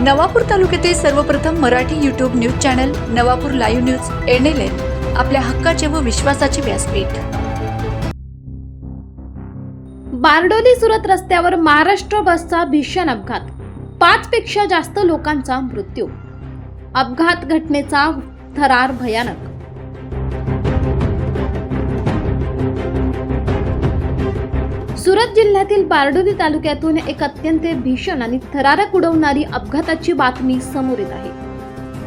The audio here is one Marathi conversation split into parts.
नवापूर तालुक्यातील सर्वप्रथम Marathi YouTube news channel Navapur live news NLN आपल्या हक्काचे व विश्वासाचे व्यासपीठ। बारडोली सुरत रस्त्यावर महाराष्ट्र बसचा भीषण अपघात, 5 पेक्षा जास्त लोकांचा मृत्यू। अपघात घटनेचा थरार भयानक। सुरत जिल्ह्यातील बारडोली तालुक्यातून एक अत्यंत भीषण आणि थरारक उडवणारी अपघाताची बातमी समोर येत आहे।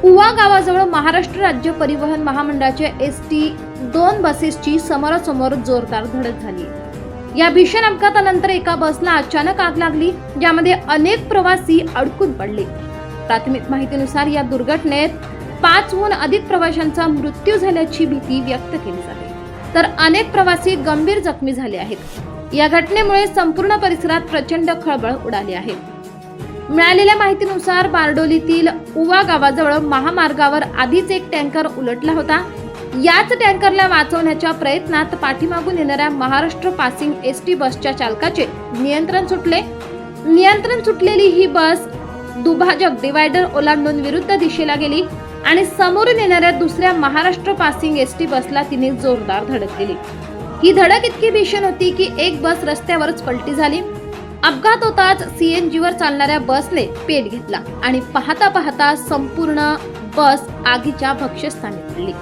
उवा गावाजवळ महाराष्ट्र राज्य परिवहन महामंडळाच्या ST 2 बसेसची समोरासमोर जोरदार धडक झाली। या भीषण अपघातानंतर एका बसला अचानक आग लागली, ज्यामध्ये अनेक प्रवासी अडकून पडले। प्राथमिक माहितीनुसार या दुर्घटनेत 5हून अधिक प्रवाशांचा मृत्यू झाल्याची भीती व्यक्त केली जाते, तर अनेक प्रवासी गंभीर जखमी झाले आहेत। या घटनेमुळे संपूर्ण परिसरात प्रचंड खळबळ उडाली आहे। मिळालेल्या माहितीनुसार बारडोलीतील उवा गावाजवळ महामार्गावर आधीच एक टँकर उलटला होता। याच टँकरला वाचवण्याच्या प्रयत्नात पाठीमागून येणाऱ्या महाराष्ट्र पासिंग ST बसच्या चालकाचे नियंत्रण सुटलेली ही बस दुभाजक डिवायडर ओलांडून विरुद्ध दिशेला गेली आणि समोरून येणाऱ्या दुसऱ्या महाराष्ट्र पासिंग ST बसला तिने जोरदार धडक दिली। ही धडक इतकी भीषण होती की एक बस रस्त्यावरच पलटी झाली। अपघात होताच CNG वर चालणाऱ्या बसने पेट घेतला आणि पाहता संपूर्ण बस आगीच्या भक्ष्यस्थानी पडली।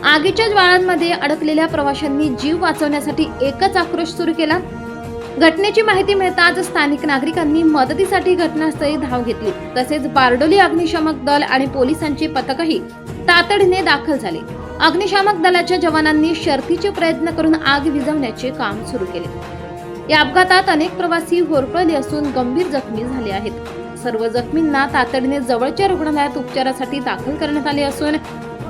आगीच्या ज्वाळांमध्ये अडकलेल्या प्रवाशांनी जीव वाचवण्यासाठी एकच आक्रोश सुरू केला। घटनेची माहिती मिळताच स्थानिक नागरिकांनी मदतीसाठी घटनास्थळी धाव घेतली। तसेच बारडोली अग्निशमक दल आणि पोलिसांची पथकही तातडीने दाखल झाले। अग्निशामक दलाच्या जवानांनी शर्थीचे प्रयत्न करून आग विझवण्याचे काम सुरू केले। या अपघातात अनेक प्रवासी होरपळले असून गंभीर जखमी झाले आहेत। सर्व जखमींना तातडीने जवळच्या रुग्णालयात उपचारासाठी दाखल करण्यात आले असून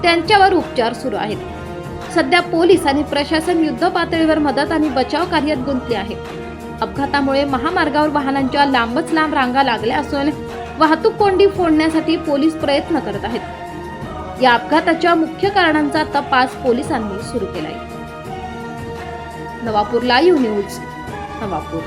त्यांच्यावर उपचार सुरू आहेत। सध्या पोलीस आणि प्रशासन युद्ध पातळीवर मदत आणि बचाव कार्यात गुंतले आहे। अपघातामुळे महामार्गावर वाहनांच्या लांबच लांब रांगा लागल्या असून वाहतूक कोंडी फोडण्यासाठी पोलीस प्रयत्न करत आहेत। या अपघाताच्या मुख्य कारणांचा तपास पोलिसांनी सुरू केलाय। Navapur live news, Navapur.